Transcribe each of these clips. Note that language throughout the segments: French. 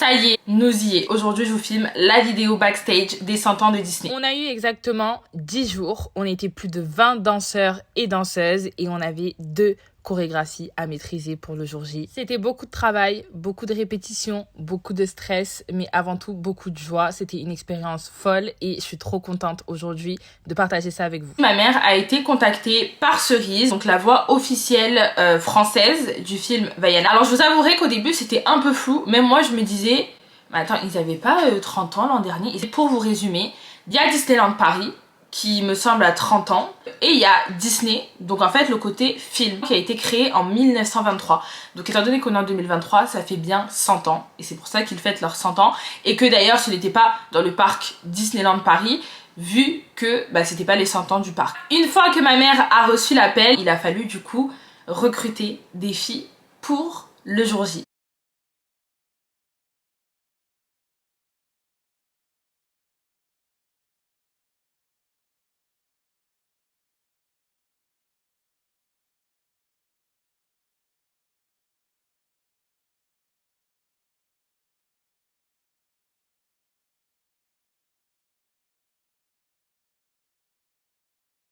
Ça y est, nous y est. Aujourd'hui, je vous filme la vidéo backstage des 100 ans de Disney. On a eu exactement 10 jours. On était plus de 20 danseurs et danseuses et on avait 2 chorégraphies à maîtriser pour le jour J. C'était beaucoup de travail, beaucoup de répétitions, beaucoup de stress, mais avant tout beaucoup de joie. C'était une expérience folle et je suis trop contente aujourd'hui de partager ça avec vous. Ma mère a été contactée par Cerise, donc la voix officielle française du film Vaiana. Alors je vous avouerai qu'au début c'était un peu flou, même moi je me disais, mais attends, ils avaient pas 30 ans l'an dernier. Et pour vous résumer, il y a Disneyland Paris, qui me semble à 30 ans, et il y a Disney, donc en fait le côté film, qui a été créé en 1923. Donc étant donné qu'on est en 2023, ça fait bien 100 ans, et c'est pour ça qu'ils fêtent leurs 100 ans, et que d'ailleurs ce n'était pas dans le parc Disneyland Paris, vu que c'était pas les 100 ans du parc. Une fois que ma mère a reçu l'appel, il a fallu du coup recruter des filles pour le jour J.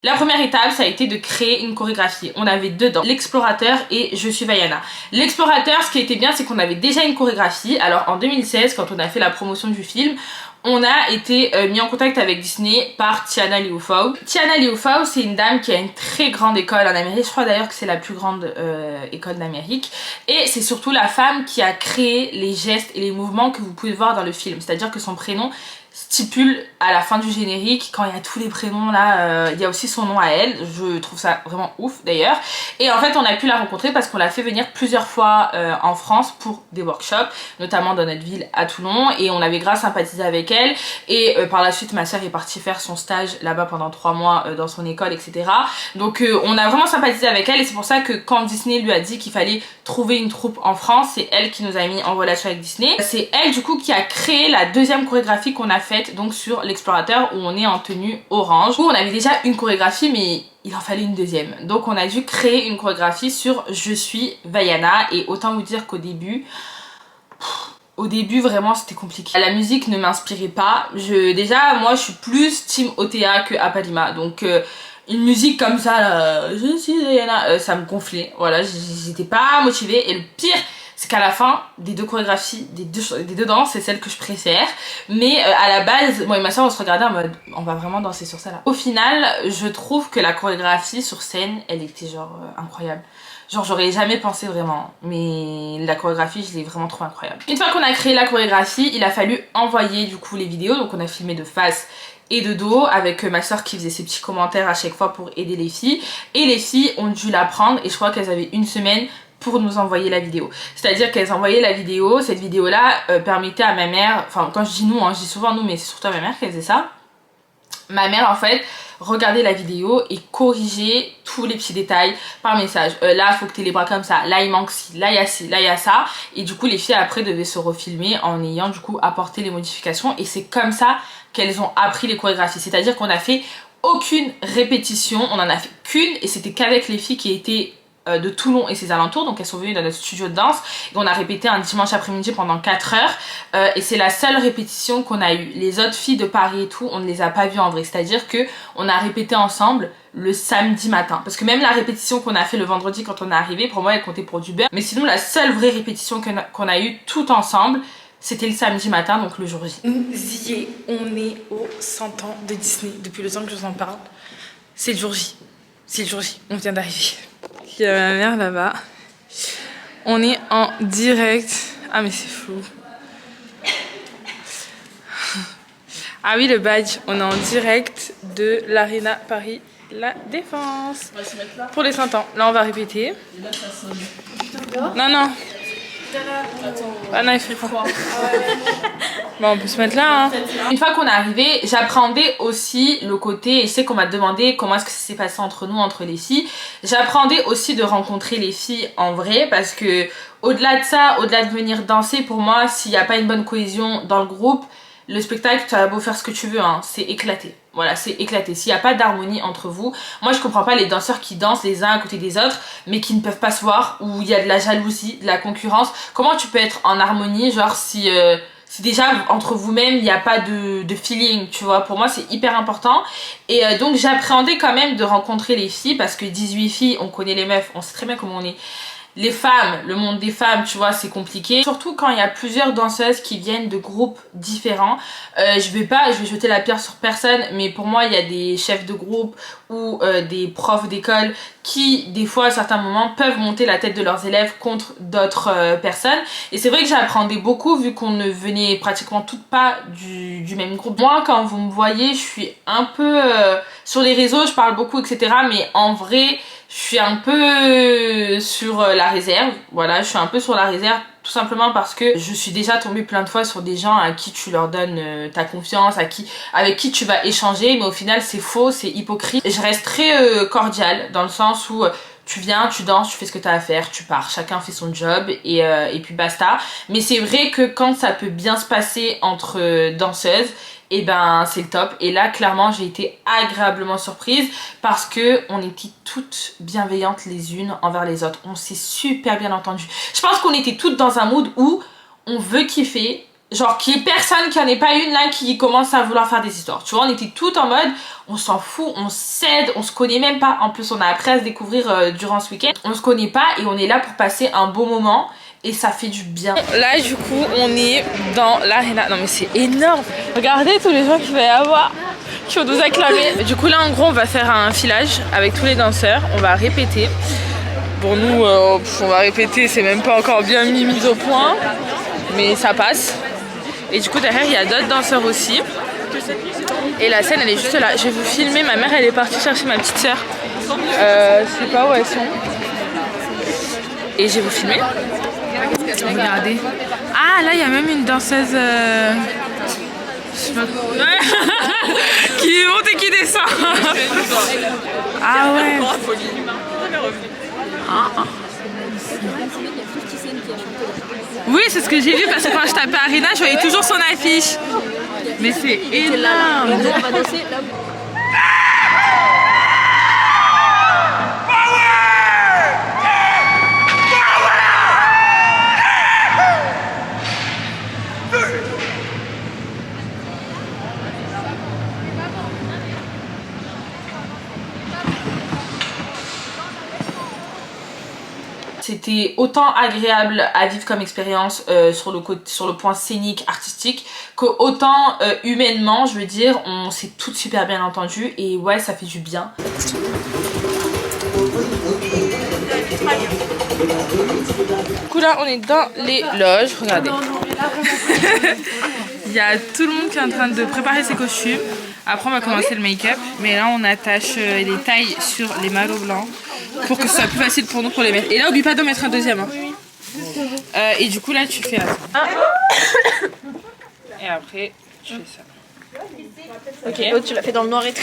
La première étape, ça a été de créer une chorégraphie. On avait 2 danses, l'explorateur et Je suis Vaiana. L'explorateur, ce qui était bien, c'est qu'on avait déjà une chorégraphie. Alors en 2016, quand on a fait la promotion du film, on a été mis en contact avec Disney par Tiana Leofau. Tiana Leofau, c'est une dame qui a une très grande école en Amérique. Je crois d'ailleurs que c'est la plus grande école d'Amérique. Et c'est surtout la femme qui a créé les gestes et les mouvements que vous pouvez voir dans le film. C'est-à-dire que son prénom stipule à la fin du générique, quand il y a tous les prénoms là, il y a aussi son nom à elle. Je trouve ça vraiment ouf d'ailleurs. Et en fait on a pu la rencontrer parce qu'on l'a fait venir plusieurs fois en France pour des workshops, notamment dans notre ville à Toulon, et on avait grave sympathisé avec elle. Et par la suite ma soeur est partie faire son stage là-bas pendant 3 mois dans son école, etc. Donc on a vraiment sympathisé avec elle, et c'est pour ça que quand Disney lui a dit qu'il fallait trouver une troupe en France, c'est elle qui nous a mis en relation avec Disney. C'est elle du coup qui a créé la deuxième chorégraphie qu'on a faite donc sur l'explorateur, où on est en tenue orange, où on avait déjà une chorégraphie mais il en fallait une deuxième. Donc on a dû créer une chorégraphie sur Je suis Vaiana, et autant vous dire qu'au début vraiment c'était compliqué. La musique ne m'inspirait pas. Déjà moi je suis plus team OTA que Apalima, donc une musique comme ça là, Je suis Vaiana, ça me gonflait. Voilà, j'étais pas motivée, et le pire c'est qu'à la fin des 2 chorégraphies, des deux danses, c'est celle que je préfère. Mais à la base, moi et ma soeur on se regardait en mode on va vraiment danser sur ça là. Au final, je trouve que la chorégraphie sur scène, elle était genre incroyable. Genre j'aurais jamais pensé vraiment, mais la chorégraphie je l'ai vraiment trouvée incroyable. Une fois qu'on a créé la chorégraphie, il a fallu envoyer du coup les vidéos, donc on a filmé de face et de dos avec ma soeur qui faisait ses petits commentaires à chaque fois pour aider les filles. Et les filles ont dû l'apprendre, et je crois qu'elles avaient une semaine pour nous envoyer la vidéo. C'est-à-dire qu'elles envoyaient la vidéo, cette vidéo-là permettait à ma mère, enfin quand je dis nous, je dis souvent nous, mais c'est surtout à ma mère qu'elle faisait ça. Ma mère en fait regardait la vidéo et corrigeait tous les petits détails par message. Là faut que tu aies les bras comme ça, là il manque ci, là il y a ci, là il y a ça. Et du coup les filles après devaient se refilmer en ayant du coup apporté les modifications, et c'est comme ça qu'elles ont appris les chorégraphies. C'est-à-dire qu'on n'a fait aucune répétition, on en a fait qu'une, et c'était qu'avec les filles qui étaient de Toulon et ses alentours, donc elles sont venues dans notre studio de danse et on a répété un dimanche après-midi pendant 4 heures, et c'est la seule répétition qu'on a eue. Les autres filles de Paris et tout, on ne les a pas vues en vrai, c'est-à-dire que on a répété ensemble le samedi matin, parce que même la répétition qu'on a fait le vendredi quand on est arrivé, pour moi elle comptait pour du beurre, mais sinon la seule vraie répétition qu'on a eue tout ensemble, c'était le samedi matin, donc le jour J. Nous y est, on est aux 100 ans de Disney. Depuis le temps que je vous en parle, c'est le jour J. C'est le jour J, on vient d'arriver. Il y a ma mère là-bas. On est en direct. Ah mais c'est flou. Ah oui, le badge. On est en direct de l'Arena Paris La Défense. On va se mettre là. Pour les 100 ans. Là on va répéter. Et là ça sonne. Non non. Ah non, il fait froid. Bon, on peut se mettre là, hein. Une fois qu'on est arrivé, j'appréhendais aussi le côté, et je sais qu'on m'a demandé comment est-ce que ça s'est passé entre nous, entre les filles. J'appréhendais aussi de rencontrer les filles en vrai, parce que au-delà de ça, au-delà de venir danser, pour moi, s'il n'y a pas une bonne cohésion dans le groupe, le spectacle, tu as beau faire ce que tu veux, hein, c'est éclaté. Voilà, c'est éclaté. S'il n'y a pas d'harmonie entre vous, moi je comprends pas les danseurs qui dansent les uns à côté des autres, mais qui ne peuvent pas se voir, où il y a de la jalousie, de la concurrence. Comment tu peux être en harmonie, genre si déjà entre vous-même il n'y a pas de feeling, tu vois. Pour moi c'est hyper important. Et donc j'appréhendais quand même de rencontrer les filles, parce que 18 filles, on connaît les meufs, on sait très bien comment on est. Les femmes, le monde des femmes, tu vois, c'est compliqué. Surtout quand il y a plusieurs danseuses qui viennent de groupes différents. Je vais jeter la pierre sur personne, mais pour moi, il y a des chefs de groupe ou des profs d'école qui, des fois, à certains moments, peuvent monter la tête de leurs élèves contre d'autres personnes. Et c'est vrai que j'appréhendais beaucoup, vu qu'on ne venait pratiquement toutes pas du même groupe. Moi, quand vous me voyez, je suis un peu... sur les réseaux, je parle beaucoup, etc. Mais en vrai... je suis un peu sur la réserve, voilà, je suis un peu sur la réserve tout simplement parce que je suis déjà tombée plein de fois sur des gens à qui tu leur donnes ta confiance, avec qui tu vas échanger, mais au final c'est faux, c'est hypocrite. Et je reste très cordiale dans le sens où tu viens, tu danses, tu fais ce que tu as à faire, tu pars, chacun fait son job et puis basta. Mais c'est vrai que quand ça peut bien se passer entre danseuses, et ben c'est le top. Et là clairement j'ai été agréablement surprise parce que on était toutes bienveillantes les unes envers les autres, on s'est super bien entendues. Je pense qu'on était toutes dans un mood où on veut kiffer, genre qu'il y ait personne qui en ait pas une là qui commence à vouloir faire des histoires, tu vois. On était toutes en mode on s'en fout, on s'aide, on se connaît même pas. En plus on a appris à se découvrir durant ce week-end, on se connaît pas et on est là pour passer un beau moment. Et ça fait du bien. Là du coup on est dans l'arena. Non mais c'est énorme. Regardez tous les gens qu'il va y avoir qui vont nous acclamer. Du coup là en gros on va faire un filage avec tous les danseurs. On va répéter. Bon nous on va répéter, c'est même pas encore bien mis au point. Mais ça passe. Et du coup derrière il y a d'autres danseurs aussi. Et la scène elle est juste là. Je vais vous filmer. Ma mère elle est partie chercher ma petite soeur. Je sais pas où elles sont. Et je vais vous filmer. Regardez. Ah là il y a même une danseuse je sais pas qui monte et qui descend. Ah ouais. Oui c'est ce que j'ai vu parce que quand je tapais Arena je voyais toujours son affiche. Mais c'est énorme. On va danser là. C'était autant agréable à vivre comme expérience sur le point scénique, artistique, que autant humainement, je veux dire, on s'est toutes super bien entendues et ouais, ça fait du bien. Du coup là, on est dans les loges, regardez. Il y a tout le monde qui est en train de préparer ses costumes. Après on va commencer le make-up, mais là on attache les tailles sur les maillots blancs pour que ce soit plus facile pour nous pour les mettre. Et là oublie pas d'en mettre un deuxième. Hein. Et du coup là tu fais ça. Et après tu fais ça. Ok. L'autre tu l'as fait dans le noir et tout.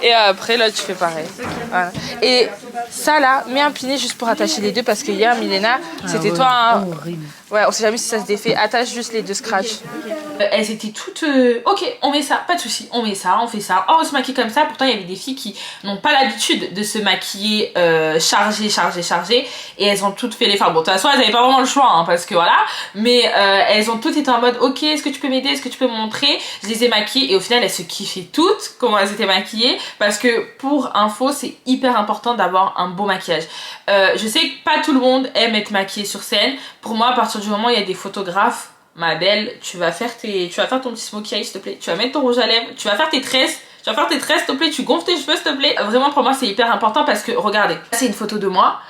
Et après là tu fais pareil. Voilà. Et ça là, mets un pinier juste pour attacher les deux parce que hier Milena, c'était toi hein. Ouais, on sait jamais si ça se défait, attache juste les deux scratchs. Elles étaient toutes ok, on met ça, pas de souci, on met ça, on fait ça. Oh, on se maquille comme ça. Pourtant il y avait des filles qui n'ont pas l'habitude de se maquiller chargé. Et elles ont toutes fait les... Enfin bon, de toute façon elles n'avaient pas vraiment le choix hein, parce que voilà. Mais elles ont toutes été en mode ok, est-ce que tu peux m'aider, est-ce que tu peux me montrer. Je les ai maquillées et au final elles se kiffaient toutes comment elles étaient maquillées. Parce que pour info c'est hyper important d'avoir un beau maquillage. Je sais que pas tout le monde aime être maquillé sur scène. Pour moi à partir du moment où il y a des photographes, ma belle, tu vas faire ton petit smokey eye s'il te plaît, tu vas mettre ton rouge à lèvres, tu vas faire tes tresses, s'il te plaît, tu gonfles tes cheveux s'il te plaît. Vraiment pour moi c'est hyper important parce que regardez, c'est une photo de moi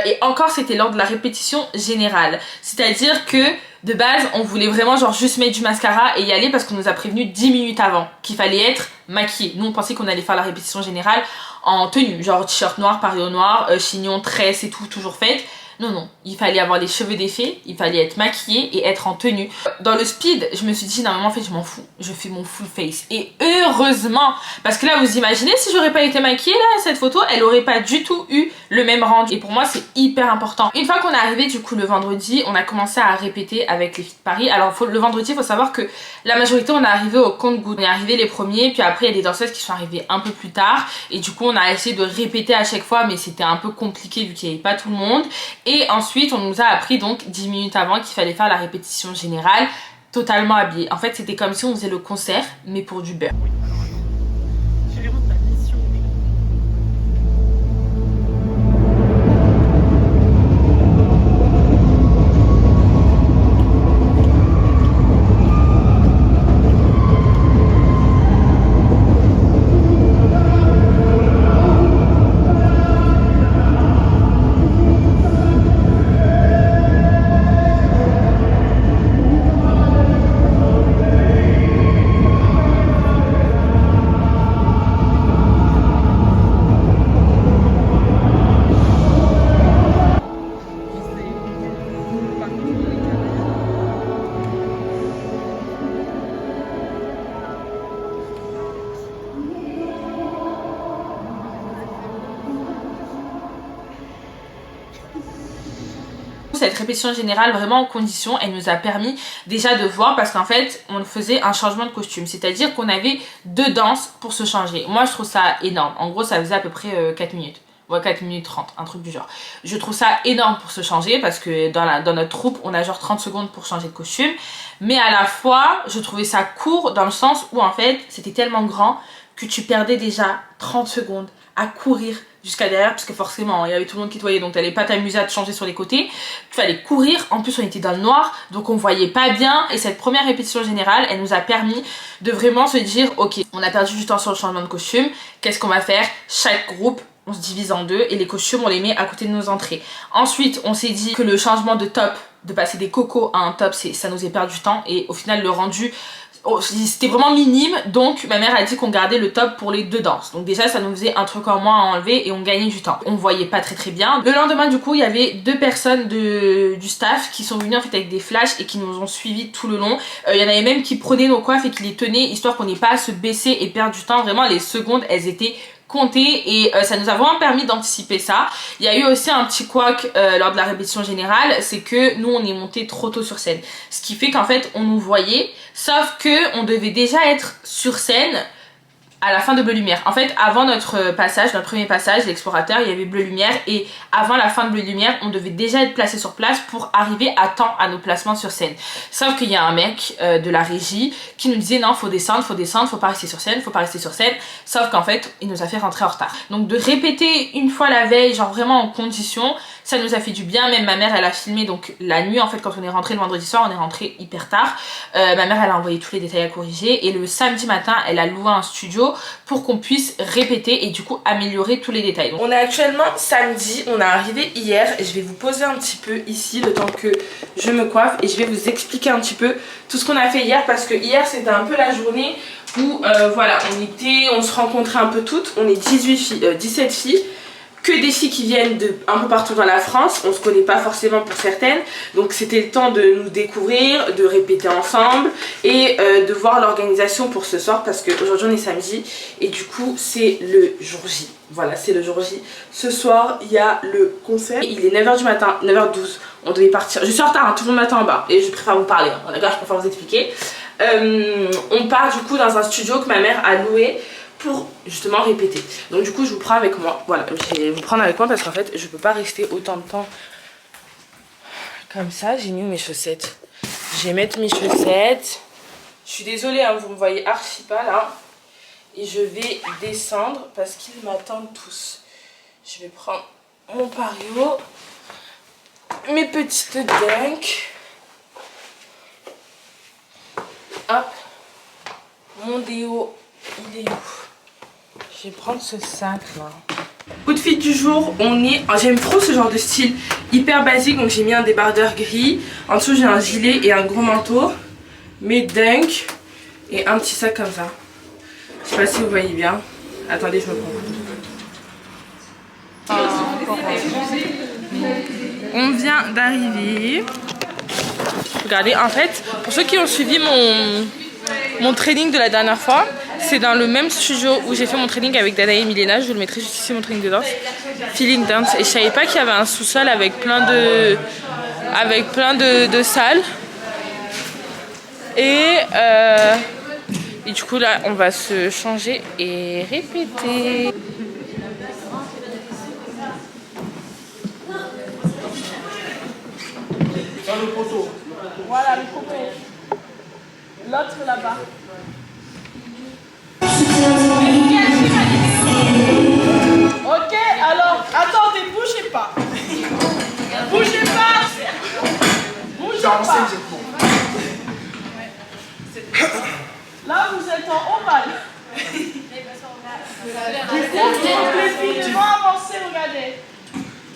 et encore c'était lors de la répétition générale. C'est-à-dire que de base on voulait vraiment genre juste mettre du mascara et y aller parce qu'on nous a prévenu 10 minutes avant qu'il fallait être maquillé. Nous on pensait qu'on allait faire la répétition générale en tenue, genre t-shirt noir, pareo noir, chignon, tresse et tout, toujours faite. Non, non, il fallait avoir les cheveux défaits, il fallait être maquillée et être en tenue. Dans le speed, je me suis dit, normalement, en fait, je m'en fous. Je fais mon full face. Et heureusement, parce que là, vous imaginez, si j'aurais pas été maquillée, là, cette photo, elle aurait pas du tout eu le même rendu. Et pour moi, c'est hyper important. Une fois qu'on est arrivé, du coup, le vendredi, on a commencé à répéter avec les filles de Paris. Alors, le vendredi, il faut savoir que la majorité, on est arrivé au compte-gouttes. On est arrivé les premiers, puis après, il y a des danseuses qui sont arrivées un peu plus tard. Et du coup, on a essayé de répéter à chaque fois, mais c'était un peu compliqué vu qu'il n'y avait pas tout le monde. Et ensuite on nous a appris donc 10 minutes avant qu'il fallait faire la répétition générale totalement habillée. En fait c'était comme si on faisait le concert mais pour du beurre. Je lui rends ma mission. Cette répétition générale vraiment en condition, elle nous a permis déjà de voir parce qu'en fait on faisait un changement de costume, c'est à dire qu'on avait 2 danses pour se changer. Moi je trouve ça énorme, en gros ça faisait à peu près 4 minutes. Ouais, 4 minutes 30, un truc du genre. Je trouve ça énorme pour se changer parce que dans notre troupe, on a genre 30 secondes pour changer de costume. Mais à la fois, je trouvais ça court dans le sens où en fait, c'était tellement grand que tu perdais déjà 30 secondes à courir jusqu'à derrière parce que forcément, il y avait tout le monde qui te voyait donc t'allais pas t'amuser à te changer sur les côtés. Tu fallait courir, en plus on était dans le noir donc on voyait pas bien et cette première répétition générale, elle nous a permis de vraiment se dire ok, on a perdu du temps sur le changement de costume, qu'est-ce qu'on va faire? Chaque groupe on se divise en 2 et les costumes on les met à côté de nos entrées. Ensuite on s'est dit que le changement de top, de passer des cocos à un top, ça nous est perdu du temps et au final le rendu c'était vraiment minime, donc ma mère a dit qu'on gardait le top pour les 2 danses. Donc déjà ça nous faisait un truc en moins à enlever et on gagnait du temps. On voyait pas très bien. Le lendemain du coup il y avait 2 personnes du staff qui sont venues en fait avec des flashs et qui nous ont suivis tout le long. Il y en avait même qui prenaient nos coiffes et qui les tenaient histoire qu'on n'ait pas à se baisser et perdre du temps. Vraiment les secondes elles étaient compter et ça nous a vraiment permis d'anticiper ça. Il y a eu aussi un petit couac lors de la répétition générale, c'est que nous on est monté trop tôt sur scène, ce qui fait qu'en fait on nous voyait, sauf que on devait déjà être sur scène à la fin de Bleu Lumière. En fait avant notre passage, notre premier passage, l'explorateur, il y avait Bleu Lumière et avant la fin de Bleu Lumière on devait déjà être placé sur place pour arriver à temps à nos placements sur scène. Sauf qu'il y a un mec de la régie qui nous disait non faut descendre, faut pas rester sur scène, faut pas rester sur scène. Sauf qu'en fait il nous a fait rentrer en retard. Donc de répéter une fois la veille, genre vraiment en condition, ça nous a fait du bien. Même ma mère elle a filmé donc la nuit en fait quand on est rentré le vendredi soir, on est rentré hyper tard. Ma mère elle a envoyé tous les détails à corriger et le samedi matin elle a loué un studio pour qu'on puisse répéter et du coup améliorer tous les détails. Donc, on est actuellement samedi, on est arrivé hier et je vais vous poser un petit peu ici le temps que je me coiffe et je vais vous expliquer un petit peu tout ce qu'on a fait hier parce que hier c'était un peu la journée où voilà on se rencontrait un peu toutes, on est 17 filles. Que des filles qui viennent de un peu partout dans la France, on se connaît pas forcément pour certaines, donc c'était le temps de nous découvrir, de répéter ensemble et de voir l'organisation pour ce soir parce qu'aujourd'hui on est samedi et du coup c'est le jour J. Voilà, c'est le jour J. Ce soir il y a le concert, il est 9h du matin, 9h12, on devait partir, je suis en retard, hein, tout le monde m'attend en bas et je préfère vous parler, hein. D'accord, je préfère vous expliquer. On part du coup dans un studio que ma mère a loué pour justement répéter. Donc du coup je vous prends avec moi. Voilà, je vais vous prendre avec moi parce qu'en fait je peux pas rester autant de temps comme ça. J'ai mis mes chaussettes. Je vais mettre mes chaussettes. Je suis désolée hein, vous me voyez archi pas là. Et je vais descendre parce qu'ils m'attendent tous. Je vais prendre mon pario, mes petites dunks. Hop, mon déo, il est où? Je vais prendre ce sac là. Outfit du jour, on est... J'aime trop ce genre de style hyper basique, donc j'ai mis un débardeur gris. En dessous j'ai un gilet et un gros manteau. Mes dunks et un petit sac comme ça. Je sais pas si vous voyez bien. Attendez, je me prends. On vient d'arriver. Regardez, en fait, pour ceux qui ont suivi mon training de la dernière fois, c'est dans le même studio où j'ai fait mon training avec Danae et Milena. Je vous le mettrai juste ici, mon training de danse. Feeling Dance. Et je savais pas qu'il y avait un sous-sol avec plein de salles. Et du coup là, on va se changer et répéter. Dans le poteau. Voilà le poteau. L'autre là-bas. Ok, alors, attendez, bougez pas. Bougez pas. Bougez pas. Là, vous êtes en ovale. Du coup, les filles devant avancer, regardez.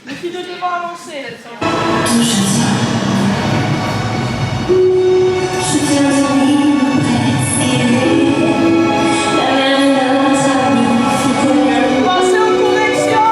Les filles de devant avancer. Pensez aux corrections.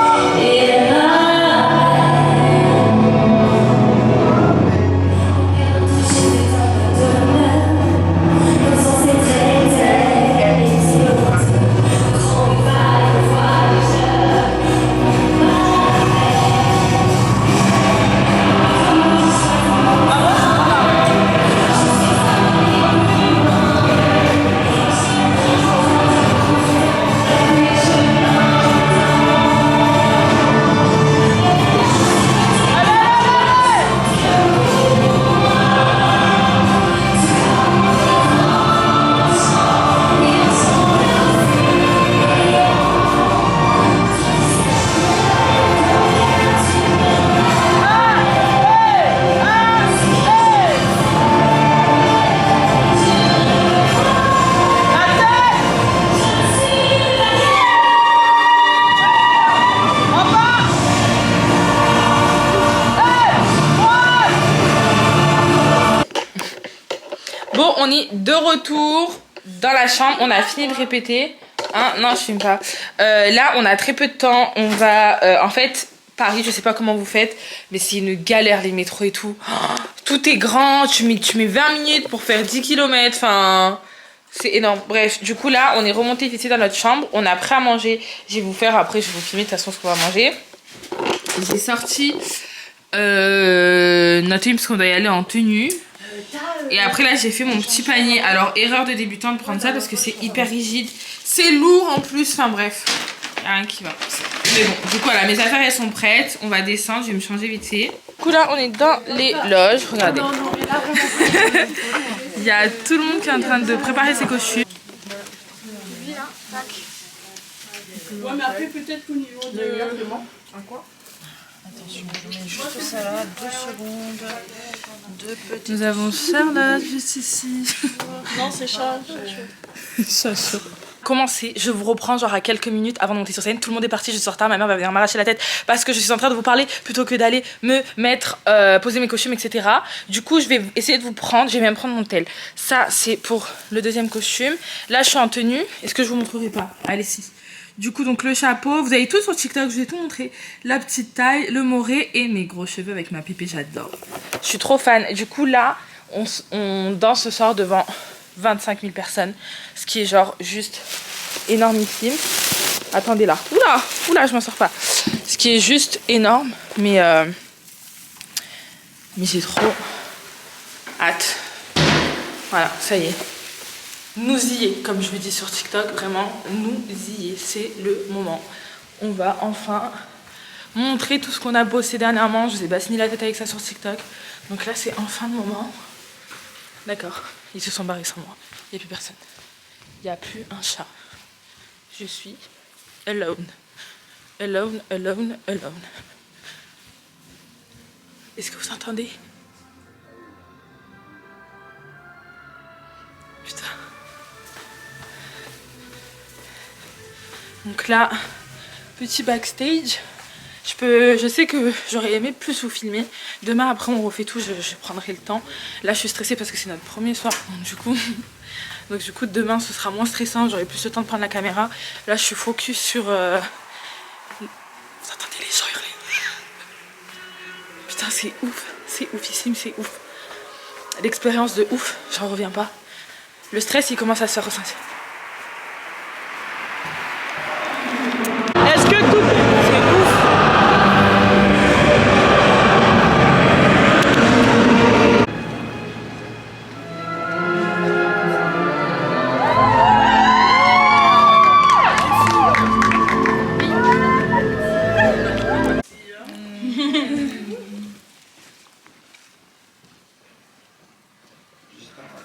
Bon, on est de retour dans la chambre. On a fini de répéter. Hein, non, je filme pas. Là, on a très peu de temps. On va... en fait, Paris, je sais pas comment vous faites, mais c'est une galère, les métros et tout. Oh, tout est grand. Tu mets 20 minutes pour faire 10 km. Enfin... C'est énorme. Bref, du coup, là, on est remonté ici dans notre chambre. On a prêt à manger. Je vais vous faire après, je vais vous filmer de toute façon ce qu'on va manger. J'ai sorti notre tenue parce qu'on doit y aller en tenue. Et après là j'ai fait mon petit panier. Alors erreur de débutant de prendre ça parce que c'est hyper rigide. C'est lourd en plus. Enfin bref. Il n'y a rien qui va. Mais bon, du coup voilà, mes affaires elles sont prêtes. On va descendre, je vais me changer vite fait. Du coup là on est dans les loges. Regardez. Il y a tout le monde qui est en train de préparer ses costumes. Ouais, mais après, peut-être qu'au niveau de. Un quoi? Attention, je mets juste ça là, 2 secondes. 2 petites. Nous avons Charlotte juste ici. Non, c'est chat. Chaud. Commencer, je vous reprends genre à quelques minutes avant de monter sur scène. Tout le monde est parti, je suis en retard, ma mère va venir m'arracher la tête parce que je suis en train de vous parler plutôt que d'aller me mettre, poser mes costumes, etc. Du coup, je vais essayer de vous prendre, je vais même prendre mon tel. Ça, c'est pour le deuxième costume. Là, je suis en tenue. Est-ce que je vous montrerai pas? Allez, si. Du coup, donc le chapeau, vous avez tout sur TikTok, je vous ai tout montré. La petite taille, le moret et mes gros cheveux avec ma pépé, j'adore. Je suis trop fan. Du coup, là, on danse ce soir devant 25 000 personnes, ce qui est genre juste énormissime. Attendez là, oula, je m'en sors pas. Ce qui est juste énorme, mais j'ai trop hâte. Voilà, ça y est. Nous y est, comme je vous dis sur TikTok, vraiment, nous y est, c'est le moment. On va enfin montrer tout ce qu'on a bossé dernièrement. Je vous ai bassiné la tête avec ça sur TikTok. Donc là, c'est enfin le moment. D'accord, ils se sont barrés sans moi. Il n'y a plus personne. Il n'y a plus un chat. Je suis alone. Alone, alone, alone. Est-ce que vous entendez? Putain. Donc là, petit backstage. Je sais que j'aurais aimé plus vous filmer. Demain, après, on refait tout, je prendrai le temps. Là, je suis stressée parce que c'est notre premier soir. Donc du coup, demain, ce sera moins stressant. J'aurai plus le temps de prendre la caméra. Là, je suis focus sur... Vous entendez les gens hurler? c'est oufissime, c'est ouf. L'expérience de ouf, j'en reviens pas. Le stress il commence à se ressentir. Est-ce que tout c'est ouf?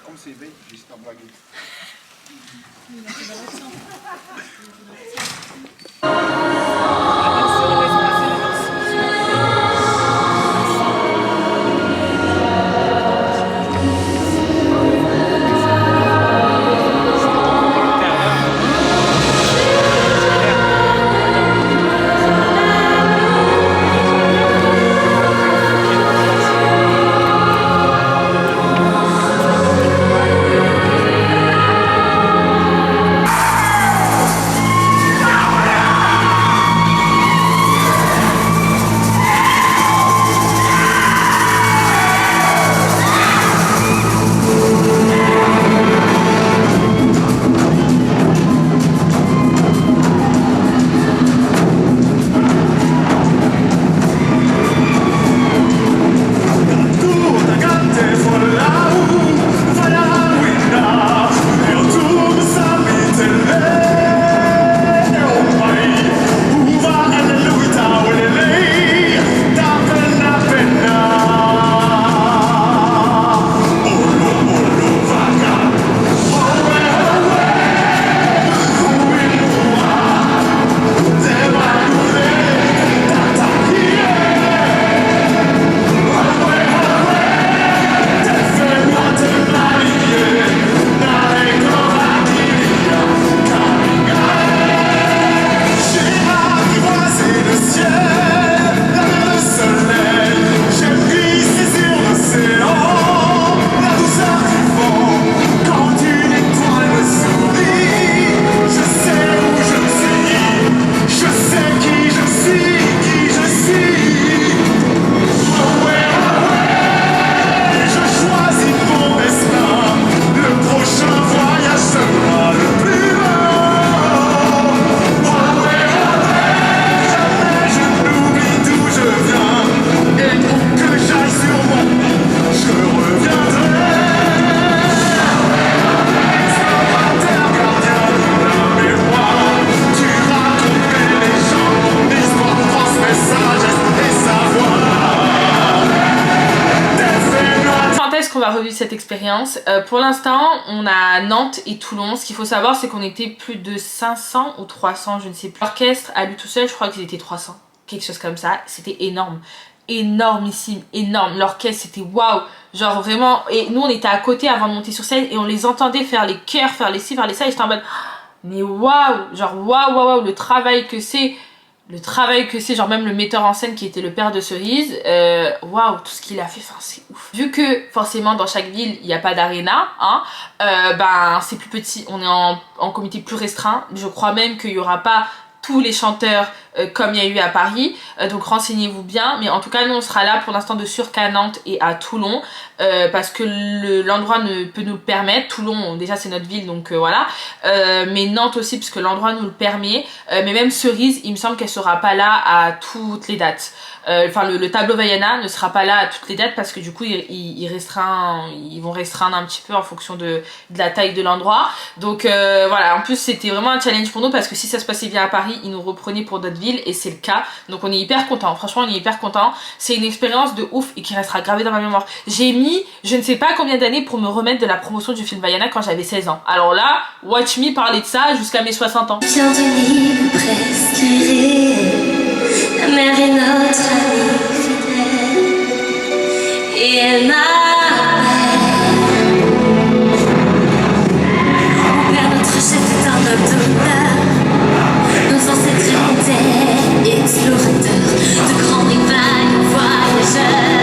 Comme c'est bien, juste à blaguer. Revivre cette expérience. Pour l'instant on a Nantes et Toulon. Ce qu'il faut savoir c'est qu'on était plus de 500 ou 300 je ne sais plus. L'orchestre à lui tout seul je crois qu'ils étaient 300, quelque chose comme ça. C'était énorme, énormissime, énorme. L'orchestre c'était waouh, genre vraiment. Et nous on était à côté avant de monter sur scène et on les entendait faire les chœurs, faire les ci, faire les ça, et j'étais en mode mais waouh, genre waouh, le travail que c'est. Le travail que c'est, genre même le metteur en scène qui était le père de Cerise, waouh, tout ce qu'il a fait, enfin c'est ouf. Vu que forcément dans chaque ville il n'y a pas d'aréna, hein, ben c'est plus petit, on est en comité plus restreint. Je crois même qu'il n'y aura pas tous les chanteurs comme il y a eu à Paris, donc renseignez-vous bien. Mais en tout cas nous on sera là pour l'instant de sûr qu'à Nantes et à Toulon, parce que l'endroit ne peut nous le permettre. Toulon déjà c'est notre ville donc voilà, mais Nantes aussi parce que l'endroit nous le permet, mais même Cerise il me semble qu'elle sera pas là à toutes les dates. Enfin le tableau Vaiana ne sera pas là à toutes les dates parce que du coup ils vont restreindre un petit peu en fonction de la taille de l'endroit. Donc voilà, en plus c'était vraiment un challenge pour nous parce que si ça se passait bien à Paris ils nous reprenaient pour d'autres villes et c'est le cas. Donc on est hyper content, franchement on est hyper content. C'est une expérience de ouf et qui restera gravée dans ma mémoire. J'ai mis je ne sais pas combien d'années pour me remettre de la promotion du film Vaiana quand j'avais 16 ans. Alors là, watch me parler de ça jusqu'à mes 60 ans. Bien de presque irréel, la mer est notre amie fidèle et elle m'appelle. Vers notre chef est un homme d'honneur, nos ancêtres étaient explorateurs, de grands rivales voyageurs.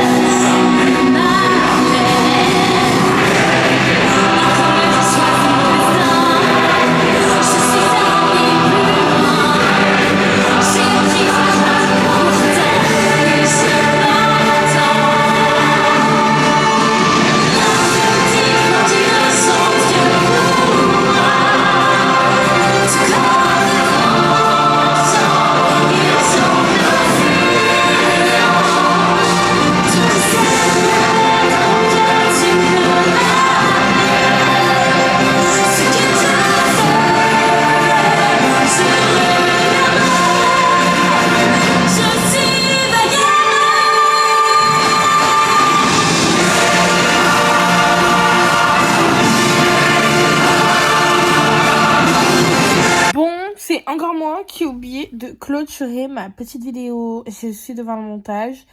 Et encore moi qui ai oublié de clôturer ma petite vidéo. Je suis devant le montage.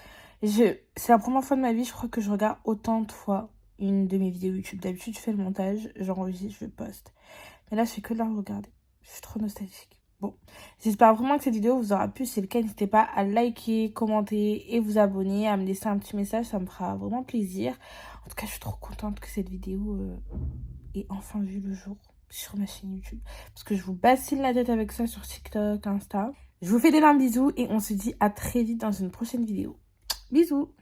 C'est la première fois de ma vie, je crois que je regarde autant de fois une de mes vidéos YouTube. D'habitude, je fais le montage, j'enregistre, je poste. Mais là, je fais que de la regarder. Je suis trop nostalgique. Bon, j'espère vraiment que cette vidéo vous aura plu. Si c'est le cas, n'hésitez pas à liker, commenter et vous abonner, à me laisser un petit message. Ça me fera vraiment plaisir. En tout cas, je suis trop contente que cette vidéo ait enfin vu le jour sur ma chaîne YouTube. Parce que je vous bassine la tête avec ça sur TikTok, Insta. Je vous fais d'énormes bisous et on se dit à très vite dans une prochaine vidéo. Bisous!